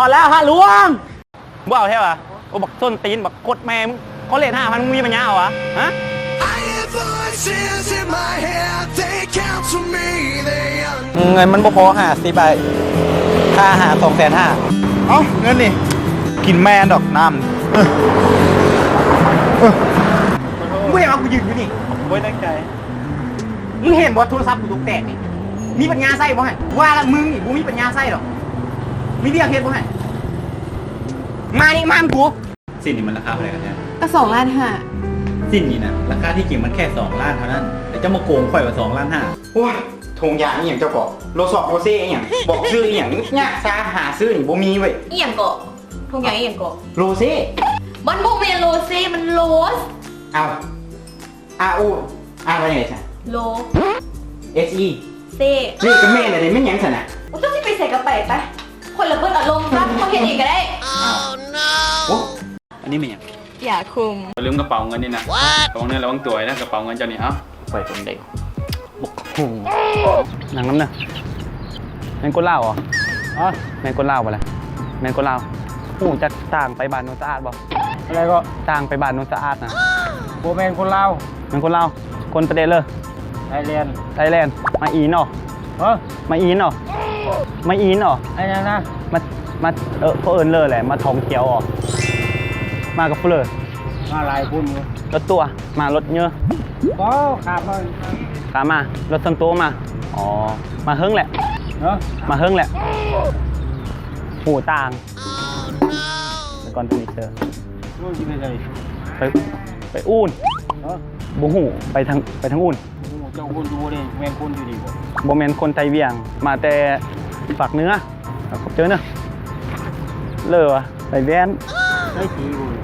พอแล้วฮะหลวงบ่เอาใช่ป่ะโอ้บักส้นตีนบักกดแม่มึงเขาเล่น5,000มึงมีปัญญาเหรอวะฮะเงินมันบ่พอ50ใบค่าอาหาร250,000เอ้าเงินนี่กินแม่ดอกน้ำมึงอยากเอากูยืนอยู่นี่โว้ยตั้งใจมึงเห็นบอโทรศัพท์กูตกแตกนี่มีปัญญาใส่บ่ฮะว่าละมึงนี่กูมีปัญญาใส่หรอมีเบี้ยเฮ็ดบ่ฮะมานี่มากูสิ้นนี่มันราคาเท่าไหร่กันเนี่ยก็2.5 ล้านสิ้นนี่นะราคาที่จริงมันแค่2 ล้านเท่านั้นแต่เจ้ามาโกงข่อยว่า2.5 ล้านโอ้ยทงยางอย่างเจ้าบอกโลสอบโรเซ่อย่างบอกซื้ออย่างเนี่ยซาหาซื้อนี่บ่มีเว้ยอีหยังเกาะทงอย่างอีหยังเกาะโรเซ่มันบ่แม่นโรเซ่มันโรสเอาอูอะไรไงใช่โลSE เซ่นี่ก็แม่อะไรไม่ยังสนะโอ้เจ้าสิไปใส่กระเป๋าไปคนละเบิดอารมณ์ครับเขาเฮ็ดเองก็ได้โอ้อันนี้เป็นยังอย่าคุมลืมกระเป๋าเงินนี่นะกระเป๋าเงินระวังตัวนะกระเป๋าเงินเจ้านี่เอ้าไปคนเดียวบุกหุ่งหนังน้ำเนอะแมงกุล่าเหรออ๋อแมงกุล่าไปเลยแมงกุล่าหูจะต่างไปบ้านนุสะอาดบ่อะไรก็ต่างไปบ้านนุสะอาดนะโบแมงกุล่าแมงกุล่าคนประเทศเลยไทยแลนด์มาอีนเหรอมาอีนเหรอไอ้ยังนะมาเขาเอิญเลยแหละมาท่องเที่ยวอ๋อมากับเฟลอมาลายบุญรถตัวมารถเยอะก็ขามารถส่วนตัวมาอ๋อมาเฮิงแหละมาเฮิงแหละหูต่างแล้วก่อนที่เจอไปอูนบูหูไปทางอูนเจ้าคนดูเลยแมนคนอยู่ดีบ่แมนคนไทยเวียงมาแต่ฝากเนื้อขอบเจอเนอะเลอวะไปแวนได้ทีบุญ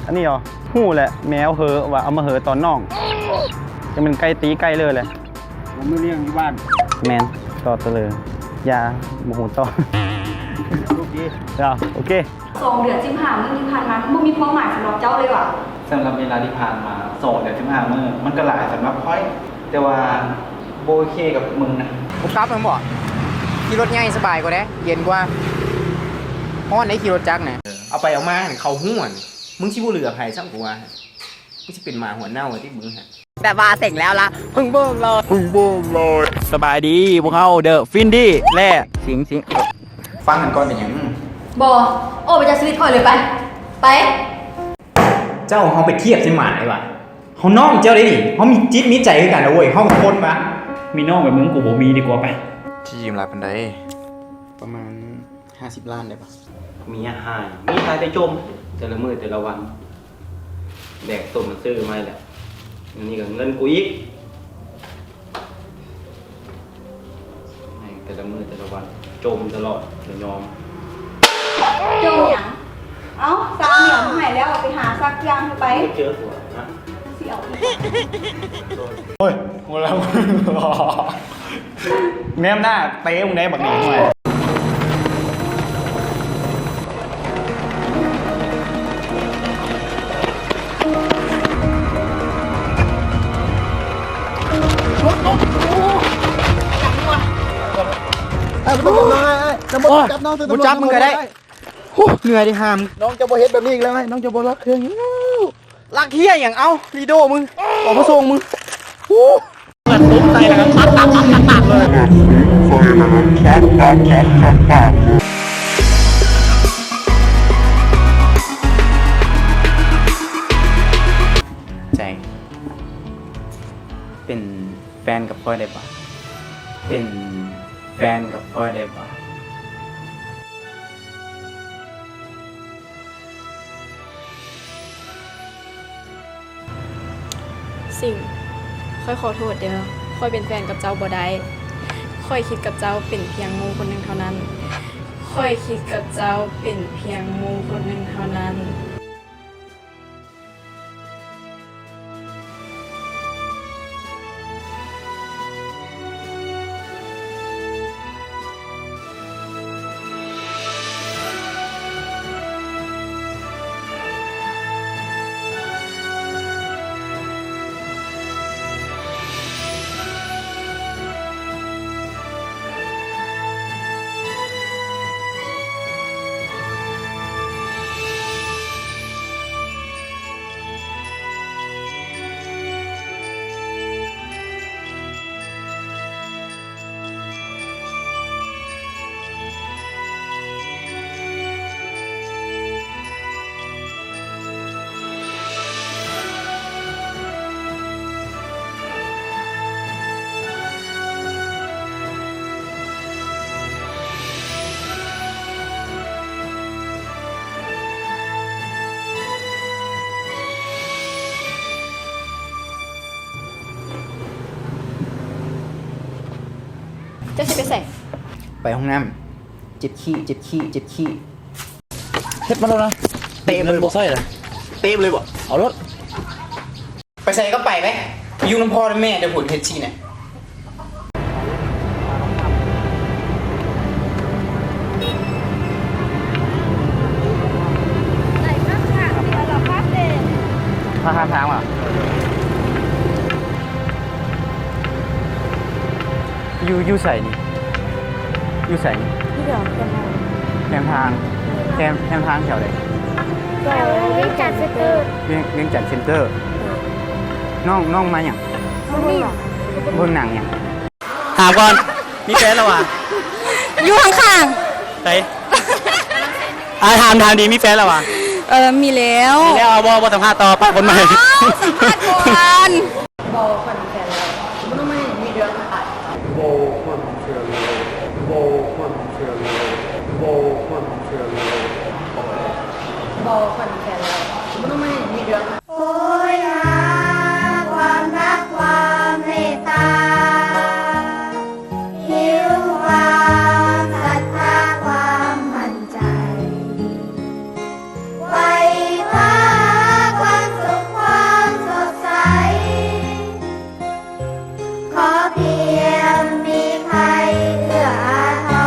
อันนี้เหรอหูแหละแมวเหอว่าเอามาเหอตอนน้องจะเป็นไก่ตีไก่เลยแหละผมไม่เลี้ยงที่บ้านแมนต่อตะเลยยาโมโหต่อโอเคโอเค2 เดือน15 มื้อที่ผ่านมามันบ่มีความหมายสำหรับเจ้าเลยว่ะสำหรับเวลาที่ผ่านมา2 เดือน15 มื้อมันก็หลายสำหรับค่อยแต่ว่าโบเคกับมึงนะผมกลับมันบอกขี่รถง่ายสบายกว่าได้เย็นกว่าเพราะในขี่รถจักรเนี่ยเอาไปเอามาเขาหู้มึงชิบุเหลือใครช่างกูว่ามึงชิเป็นหมาหัวเน่าที่มึงฮะแต่ว่าเสร็จแล้วละพึ่งเบิ้งเลยสบายดีพวกเขาเดอะฟินดี้แล่สิงฟังกันก่อนเป็นยังบอโอ้ไปจะสวิตถอยเลยไปเจ้าเขาไปเทียบใช่หมาเลยวะเขาน้องเจ้าได้ดิเขามีจิตมีใจกันนะเว้ยเขาเป็นคนปะมีน้องแบบมึงกูบอกมีดีกว่าไปที่ยืมรายปันไดประมาณ50 ล้านได้ปะมีอาหารมีทายไปจมแต่ละมื้อแต่ละวันแดกต้มมันซื้อมาแหละนี่ก็เงินกูอีกแต่ละมื้อแต่ละวันจมตลอดจะยอมจมหยังเอ้าซาเหนียวหายแล้วไปหาซักยางไปเจอหัวนะเสี่ยวโอ้ยหัวเราแม่มหน้าเต้มึงได้บักหนีหน่อยจับน้องกูจับมึงก็ได้เหนื่อยดิหามน้องจะบ่เฮ็ดแบบนี้อีกแล้วไหมน้องจะบ่รักเครื่องรักเฮียอย่างเอาลีโดมึงออกมาส่งมึงเปิดปุ๊บใจแล้วก็ตัดเลยใจเป็นแฟนกับพ่อได้ปะเป็นแฟนกับพ่อได้ปะสิ่งค่อยขอโทษเด้อค่อยเป็นแฟนกับเจ้าบ่ได้ค่อยคิดกับเจ้าเป็นเพียงหมู่คนหนึ่งเท่านั้นค่อยคิดกับเจ้าเป็นเพียงหมู่คนหนึ่งเท่านั้น จะสิไปใส่ ไปห้องน้ำเจ็บขี้เจ็บขี้เจ็บขี้ เฮ็ดมาแล้วนะเตะเลยบ่ใส่เลย เต็มเลยบ่ เอารถ ไปใส่ก็ไปไหมไปยุ่งน้ำพ่อน้ำแม่จะผลเฮ็ดชี่เนี่ย มาข้างทางว่ะอยู่ใส่นี่อยู่ใส่นี่ พี่เดี๋ยวจะมา แคมทางแคมทางแถวไหน ก็เรื่องจัดเซตเตอร์ เลี้ยงจัดเซ็นเตอร์น้องมาอย่าง นี่ เบิ่งหนังอย่างถามก่อนมีแฟนแล้ววะ อยู่ข้าง ใส่ถามดีมีแฟนแล้ววะ ๆมีแล้ว มีแล้วเอาบ่สัมภาษณ์ต่อไปคนใหม่ สัมภาษณ์ก่อน โอ้ยหาความรักความเมตตาหิวความศรัทธาความมั่นใจไว้คว้าความสุขความสดใสขอเพียงมีใครเอื้ออาทร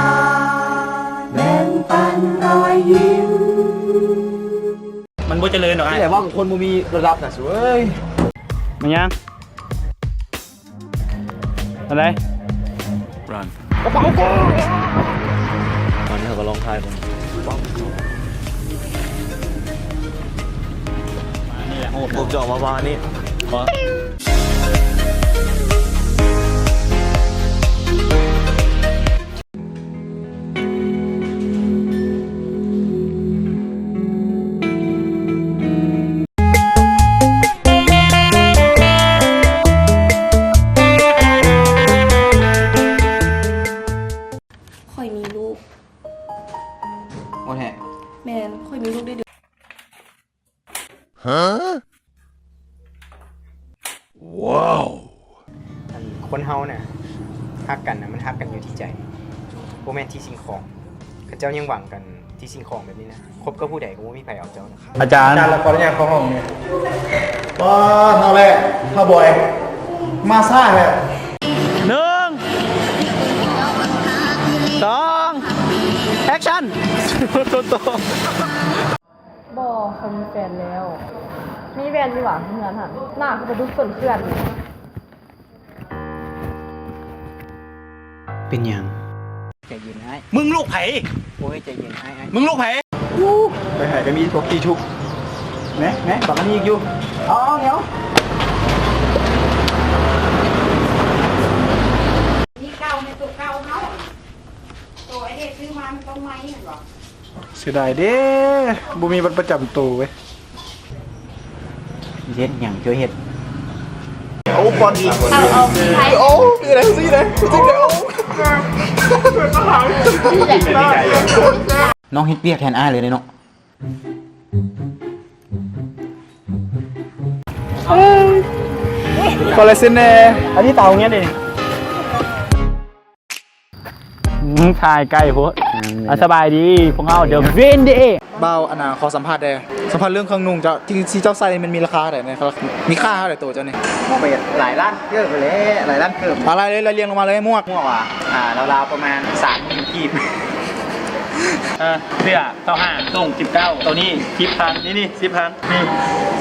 แบ่งปันรอยยิ้ม มันบ่เจริญหรอกไอ้ แต่ว่าคนบ่มีระดับน่ะสวย มันยังอะไร run ตอนนี้เขาก็ร้องไห้ผม นี่แหละโหด ผมจะออกมาบ้านนี่ ค่อยมีลูก โอ้แท้ แมนค่อยมีลูกได้เดือน คนเฮาน่ะฮักกันน่ะมันฮักกันอยู่ที่ใจบ่แม่นที่สิ่งของเขาเจ้ายังหวังกันที่สิ่งของแบบนี้นะคบกับผู้ใดก็บ่มีไผเอาเจ้านะ อาจารย์ การละครเนี่ยเข้าห้องเนี่ยว้าเท่าแรกเท่าบอย มาซ่าแหละ 1 2 แอคชั่นโต บอเขามีแฟนแล้ว มีแฟนดีกว่าเพื่อนหันหน้าเขาจะดูสนเพื่อน เป็นหยังใจเย็นอ้าย มึงลูกไผ โอ้ยใจเย็นอ้าย มึงลูกไผ ไปหายกันมีพวกตีชุกแนะบักอันนี้อีกอยู่เอาเดี๋ยว นี่เก่าในตัวเก่าเขาตัวไอเด็กซื้อมามันต้องไม้เห็นหรอ เสียดายเด้บ่มีบัตรประจำตัวเว้ย เฮ็ดหยังช่วยเฮ็ด เอาก่อนอีก เอาไทย โอ้มีอะไรสิเลยจริงเลยโอ้ น้องเฮ็ดเปียกแทนอ้ายเลยเนาะ คอลลาเจนแน่ อันนี้เต่าเงี้ยดิถ่ายใกล้โพสสบายดีพวกเขาเดี๋ยวเวนเด เบาอันน่ะขอสัมภาษณ์ได้สัมภาษณ์เรื่องเครื่องนุ่งเจ้าที่เจ้าใส่มันมีราคาเท่าไหร่นะครับมีค่าเท่าไหร่ตัวเจ้านี่ ไปหลายล้านเกือบไปเลยหลายล้านเกือบ อะไรเลยเรียงลงมาเลยมั่ว มั่วว่ะราวๆประมาณ3,000กีบ เสื้อ25ส่ง19ตัวนี้10,000นี่10,000นี่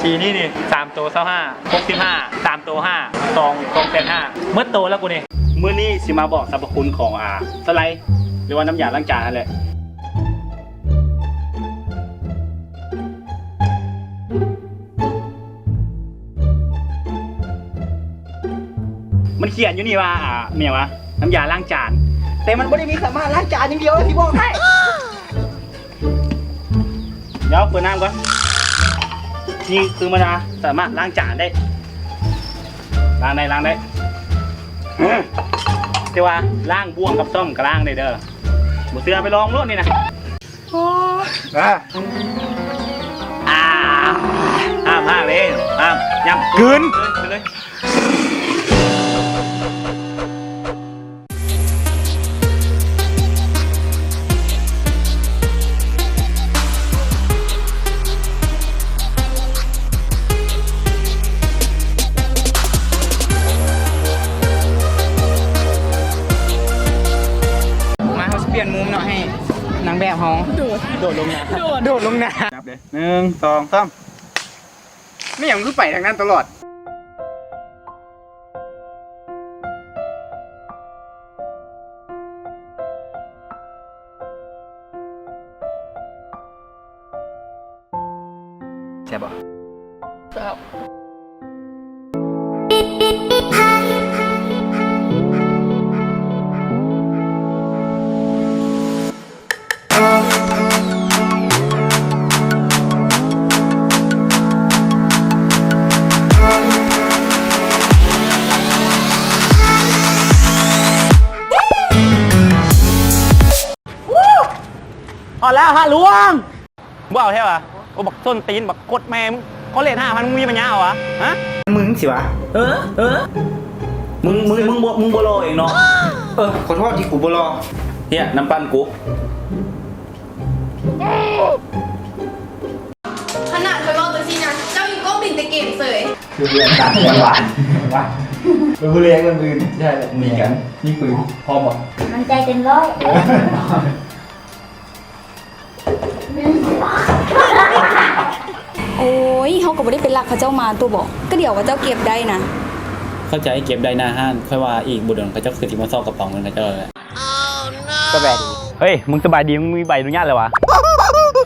สีนี่3ตัว25 65 3ตัว5 285เมื่อโตแล้วกูนี่มื้อนี้สิมาบอกสรรพคุณของสไลด์หรือว่าน้ำยาล้างจานนั่นแหละมันเขียนอยู่นี่ว่าเมียวะน้ำยาล้างจานแต่มันไม่ได้มีสามารถล้างจานอย่างเดียวที่บอกให้เดี๋ยวเปิดน้ำก่อนนี่คือมันสามารถล้างจานได้ล้างได้แต่ว่าล้างบ้วงกับซ่อมก็ล้างได้เด้อบุเสือไปลองรถนี่นะ ห้ามเลยห้ามยำคืนเลย นางแบบเฮาโดดลงน้ำโดดลงน้ นับเลย1 2 3 ำไม่อย่างคือไปทางนั้นตลอดใช่ป่ะ พอแล้วฮะลุงบ่เอาใช่ป่ะกูบอกส้นตีนบอกกดแม่มึงเขาเลท5,000มึงมีปัญญาเหรอวะฮะ มึงสิวะ มึงโบโลเองเนาะ ขอโทษที่กูบ่รอ เนี่ยน้ำปั้นกู ขนาดเคยบอกตัวซีนะเจ้ายังก็บินแต่เกมเสย คือเรียนตามหวานว่ามือเลี้ยงมือใช่มีกันนี่ปืนพร้อมป่ะ มันใจเต็มร้อย โอ้ยเขาก็บ่ได้เป็นหลักเขาเจ้ามาตัวบอกก็เดี๋ยวว่าเจ้าเก็บได้นะ เข้าใจเก็บได้หน้าห้านค่อยว่าอีกบุญเดินเขาเจ้าคือที่มาซ่อกระป๋องเงินเขาเจ้าเลย ก็แบบดี เฮ้ยมึงสบายดีมึงมีใบอนุญาตเลยวะ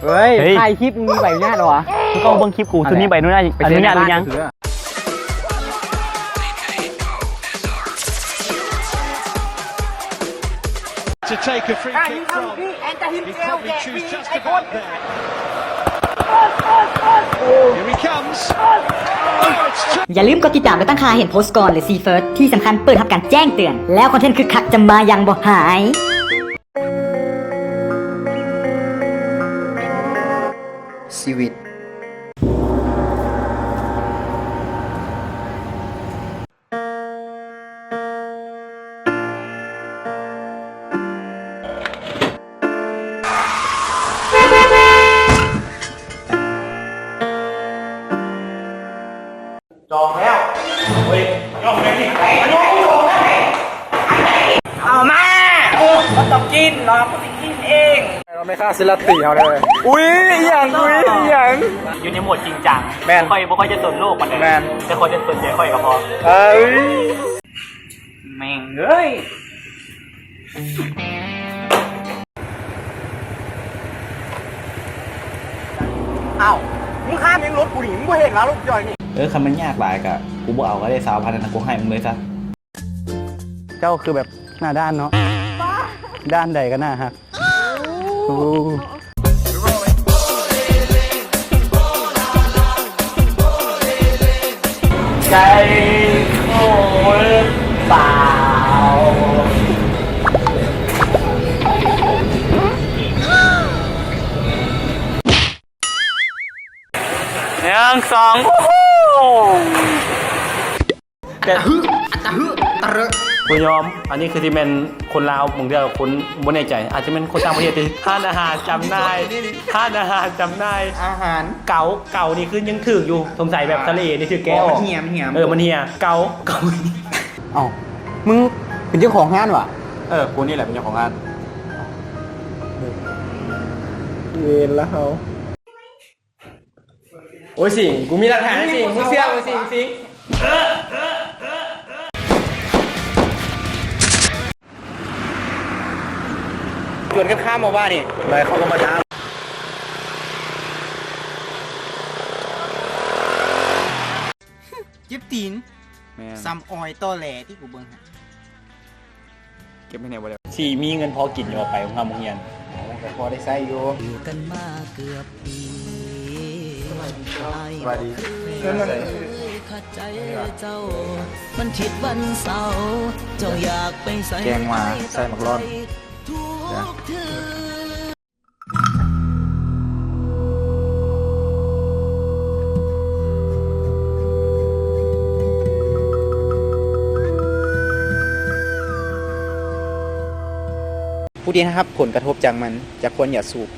เฮ้ย เฮ้ย ถ่ายคลิปมึงมีใบอนุญาตเหรอวะ มึงก็เอาเบิ่งคลิปกูซึ่งมีใบอนุญาตหรือยัง To take a free kick from. He probably choose just about there. Here he comes. Oh, it's อย่าลืมกดติดตามและตั้งค่าเห็นโพสต์ก่อนหรือ See First ที่สำคัญเปิดรับการแจ้งเตือน แล้วคอนเทนต์คือคักจะมายังบ่หาย ชีวิตจองแล้วเฮ้ยจองเลยนี่เอามามันต้องกินเนาะกูจะกินเองเราไม่ฆ่าศิลปินเขาเลยอุ้ยอย่างอยู่ในโหมดจริงจัง แมน บ่ค่อยจะสนโลกมันเลย แมน แต่คนจะสนใจค่อยก็พอ เอ้ยแม่งเอ้ยเอ้ามึงข้ามยังรถกูหนิมึงบ่เห็นแล้วลูกจอยนี่ คำมันยากหลายกะกูบ่เอาก็ได้3,000นะกูให้มึงเลยซะ เจ้าคือแบบหน้าด้านเนาะด้านใดก็หน้าฮักโอ้ใจโอ้ยเปล่า1 2แต่กูยอม อันนี้คือที่เป็นคนลาวมึงเดียวคนบ่แน่ใจ อาจจะเป็นคนต่างประเทศที่ทานอาหารจำได้ทานอาหารจำได้ อาหาร เก่านี่คือยังถืออยู่สงสัยแบบทะเลนี่ถือแก้ว มันเหี่ยม มันเฮียเก่า เอ้ามึงเป็นเจ้าของงานวะ กูนี่แหละเป็นเจ้าของงาน เวรแล้วเขาโอ้ยสิกูมีหลักฐานสิมึงเสียโอ้ยสิชวนกันข้ามมาว่านี่เลยเขาก็มาท้าจิ๊บตีนซัมออยต้อแหลที่กูเบิ่งฮะ เก็บไม่ไหนวะเลยสี่มีเงินพอกินอยู่ไปของทำมึงเงียน แต่พอได้ใช้อยู่ อยู่กันมาเกือบปี สวัสดี ขัดใจเจ้ามันทิดวันเสาร์เจ้าอยากไปใส่ แกงมาใส่หมักร้อน ทุกเทือ ผู้ที่นะครับผลกระทบจากมันจากคนอย่าสูบ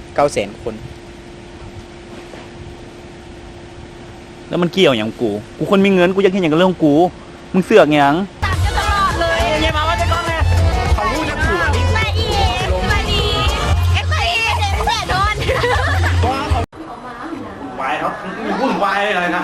900,000 คน แล้วมันเกี่ยวอย่างกูคนมีเงินกูอยากเห็นอย่างกับเรื่องของกูมึงเสือกอย่าง วายครับวุ่นวายอะไรนะ